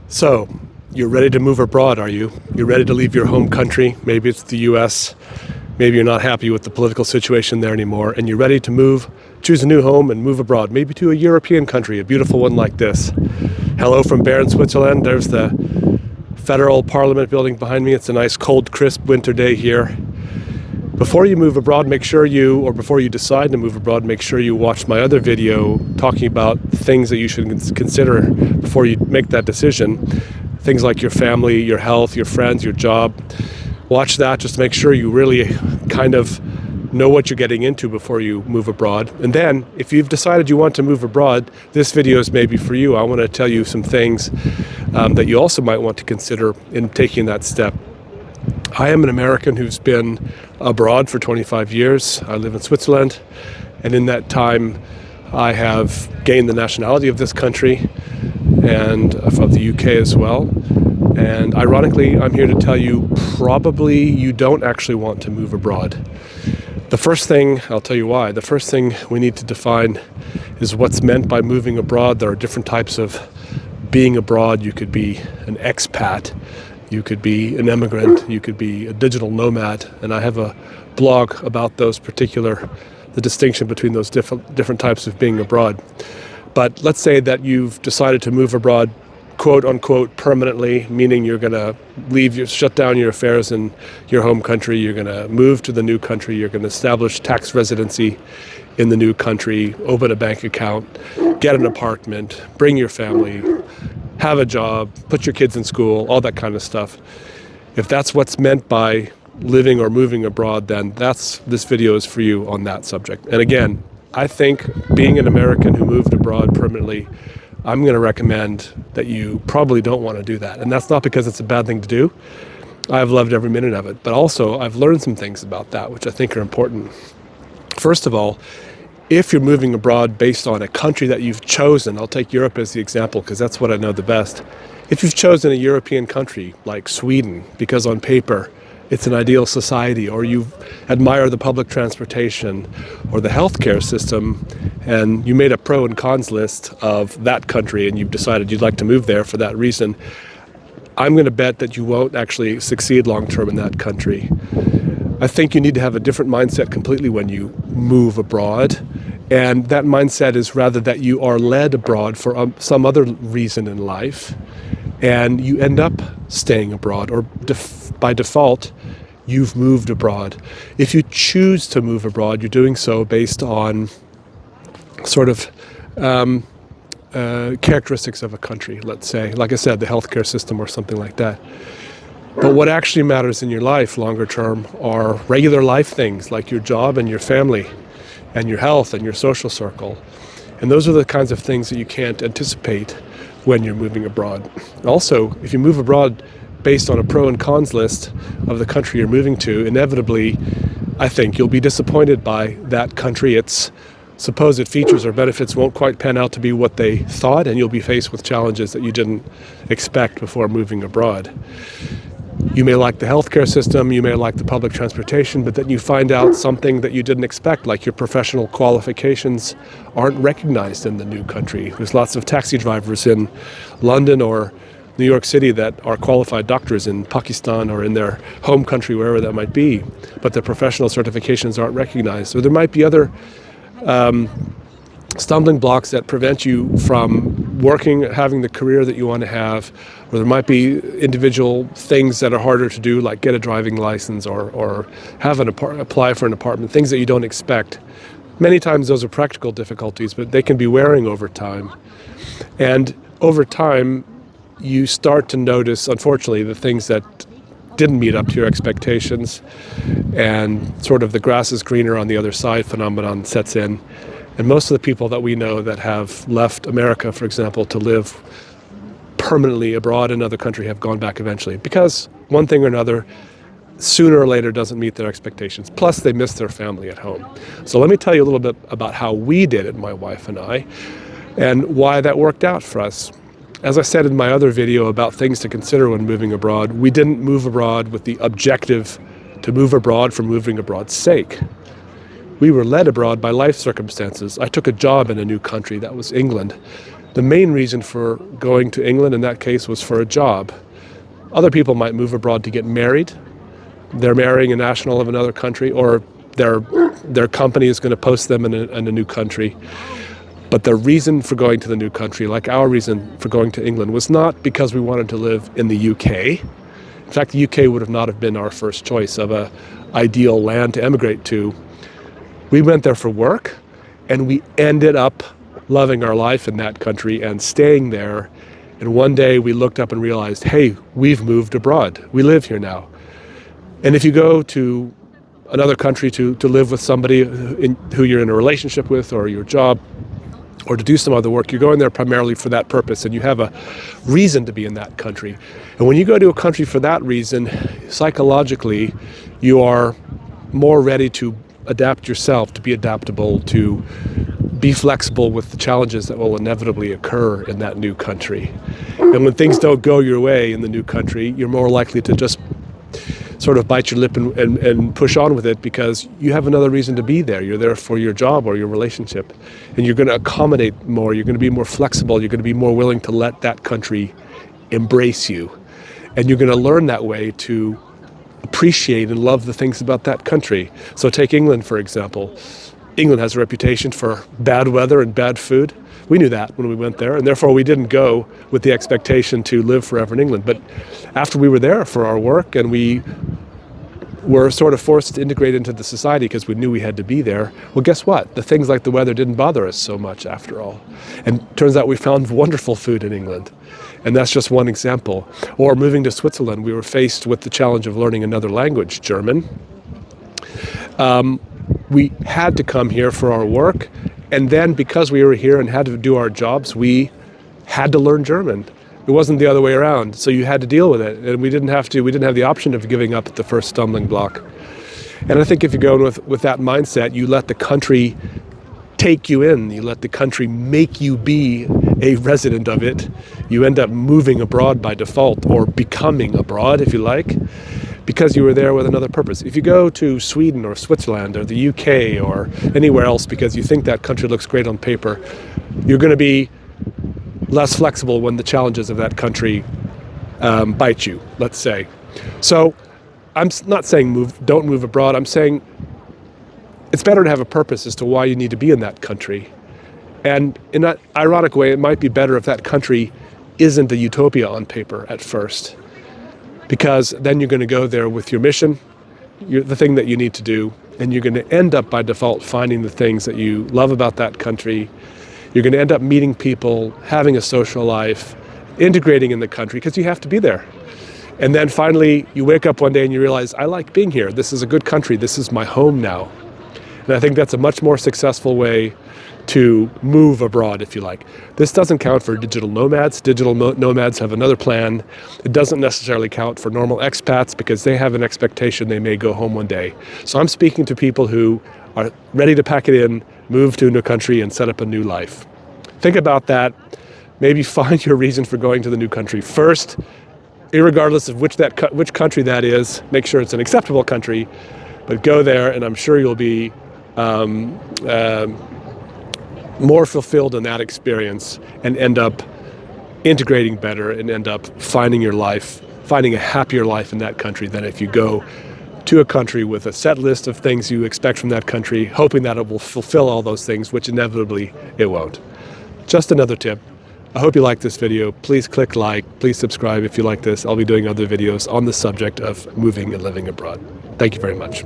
So, you're ready to move abroad, are you? You're ready to leave your home country. Maybe it's the US. Maybe you're not happy with the political situation there anymore, and you're ready to move, choose a new home and move abroad, maybe to a European country, a beautiful one like this. Hello from Bern, Switzerland. There's the Federal Parliament building behind me. It's a nice, cold, crisp winter day here. Before you move abroad, before you decide to move abroad, make sure you watch my other video talking about things that you should consider before you make that decision. Things like your family, your health, your friends, your job. Watch that just to make sure you really kind of know what you're getting into before you move abroad. And then, if you've decided you want to move abroad, this video is maybe for you. I want to tell you some things that you also might want to consider in taking that step. I am an American who's been abroad for 25 years. I live in Switzerland, and in that time I have gained the nationality of this country and of the UK as well. And ironically, I'm here to tell you, probably you don't actually want to move abroad. The first thing, I'll tell you why, the first thing we need to define is what's meant by moving abroad. There are different types of being abroad. You could be an expat, you could be an immigrant, you could be a digital nomad, and I have a blog about the distinction between those different types of being abroad. But let's say that you've decided to move abroad, quote unquote, permanently, meaning you're going to shut down your affairs in your home country, you're going to move to the new country, you're going to establish tax residency in the new country, open a bank account, get an apartment, bring your family, have a job, put your kids in school, all that kind of stuff. If that's what's meant by living or moving abroad, then this video is for you on that subject. And again, I think being an American who moved abroad permanently, I'm going to recommend that you probably don't want to do that. And that's not because it's a bad thing to do. I've loved every minute of it. But also, I've learned some things about that, which I think are important. First of all, if you're moving abroad based on a country that you've chosen, I'll take Europe as the example because that's what I know the best. If you've chosen a European country like Sweden because on paper it's an ideal society, or you admire the public transportation or the healthcare system, and you made a pro and cons list of that country and you've decided you'd like to move there for that reason, I'm going to bet that you won't actually succeed long term in that country. I think you need to have a different mindset completely when you move abroad. And that mindset is rather that you are led abroad for some other reason in life, and you end up staying abroad, or by default, you've moved abroad. If you choose to move abroad, you're doing so based on sort of characteristics of a country, let's say, like I said, the healthcare system or something like that. But what actually matters in your life longer term are regular life things like your job and your family and your health and your social circle. And those are the kinds of things that you can't anticipate when you're moving abroad. Also, if you move abroad based on a pro and cons list of the country you're moving to, inevitably, I think you'll be disappointed by that country. Its supposed features or benefits won't quite pan out to be what they thought, and you'll be faced with challenges that you didn't expect before moving abroad. You may like the healthcare system, you may like the public transportation, but then you find out something that you didn't expect, like your professional qualifications aren't recognized in the new country. There's lots of taxi drivers in London or New York City that are qualified doctors in Pakistan or in their home country, wherever that might be, but their professional certifications aren't recognized. So there might be other stumbling blocks that prevent you from working, having the career that you want to have, or there might be individual things that are harder to do, like get a driving license or have apply for an apartment, things that you don't expect. Many times those are practical difficulties, but they can be wearing over time. And over time, you start to notice, unfortunately, the things that didn't meet up to your expectations, and sort of the grass is greener on the other side phenomenon sets in. And most of the people that we know that have left America, for example, to live permanently abroad in another country have gone back eventually, because one thing or another, sooner or later, doesn't meet their expectations. Plus, they miss their family at home. So let me tell you a little bit about how we did it, my wife and I, and why that worked out for us. As I said in my other video about things to consider when moving abroad, we didn't move abroad with the objective to move abroad for moving abroad's sake. We were led abroad by life circumstances. I took a job in a new country, that was England. The main reason for going to England in that case was for a job. Other people might move abroad to get married. They're marrying a national of another country, or their company is going to post them in a new country. But the reason for going to the new country, like our reason for going to England, was not because we wanted to live in the UK. In fact, the UK would have not have been our first choice of an ideal land to emigrate to. We went there for work, and we ended up loving our life in that country and staying there. And one day we looked up and realized, hey, we've moved abroad. We live here now. And if you go to another country to live with somebody who you're in a relationship with, or your job, or to do some other work, you're going there primarily for that purpose, and you have a reason to be in that country. And when you go to a country for that reason, psychologically, you are more ready to adapt yourself, to be adaptable, to be flexible with the challenges that will inevitably occur in that new country. And when things don't go your way in the new country, you're more likely to just sort of bite your lip and push on with it, because you have another reason to be there. You're there for your job or your relationship, and you're going to accommodate more. You're going to be more flexible. You're going to be more willing to let that country embrace you. And you're going to learn that way to appreciate and love the things about that country. So take England, for example. England has a reputation for bad weather and bad food. We knew that when we went there, and therefore we didn't go with the expectation to live forever in England. But after we were there for our work, and we were sort of forced to integrate into the society because we knew we had to be there, well, guess what? The things like the weather didn't bother us so much after all. And it turns out we found wonderful food in England. And that's just one example. Or moving to Switzerland, we were faced with the challenge of learning another language, German. We had to come here for our work, and then because we were here and had to do our jobs, we had to learn German. It wasn't the other way around, so you had to deal with it, and we didn't have the option of giving up at the first stumbling block. And I think if you go with that mindset, you let the country take you in, you let the country make you be a resident of it. You end up moving abroad by default, or becoming abroad, if you like, because you were there with another purpose. If you go to Sweden or Switzerland or the UK or anywhere else because you think that country looks great on paper, you're going to be less flexible when the challenges of that country bite you, let's say. So I'm not saying don't move abroad. I'm saying it's better to have a purpose as to why you need to be in that country. And in that ironic way, it might be better if that country isn't a utopia on paper at first, because then you're going to go there with your mission, the thing that you need to do, and you're going to end up by default finding the things that you love about that country. You're going to end up meeting people, having a social life, integrating in the country, because you have to be there. And then finally, you wake up one day and you realize, I like being here. This is a good country. This is my home now. And I think that's a much more successful way to move abroad, if you like. This doesn't count for digital nomads. Digital nomads have another plan. It doesn't necessarily count for normal expats because they have an expectation they may go home one day. So I'm speaking to people who are ready to pack it in, move to a new country, and set up a new life. Think about that. Maybe find your reason for going to the new country first, irregardless of which country that is. Make sure it's an acceptable country, but go there, and I'm sure you'll be more fulfilled in that experience, and end up integrating better, and end up finding a happier life in that country than if you go to a country with a set list of things you expect from that country, hoping that it will fulfill all those things, which inevitably it won't. Just another tip. I hope you like this video. Please click like, please subscribe if you like this. I'll be doing other videos on the subject of moving and living abroad. Thank you very much.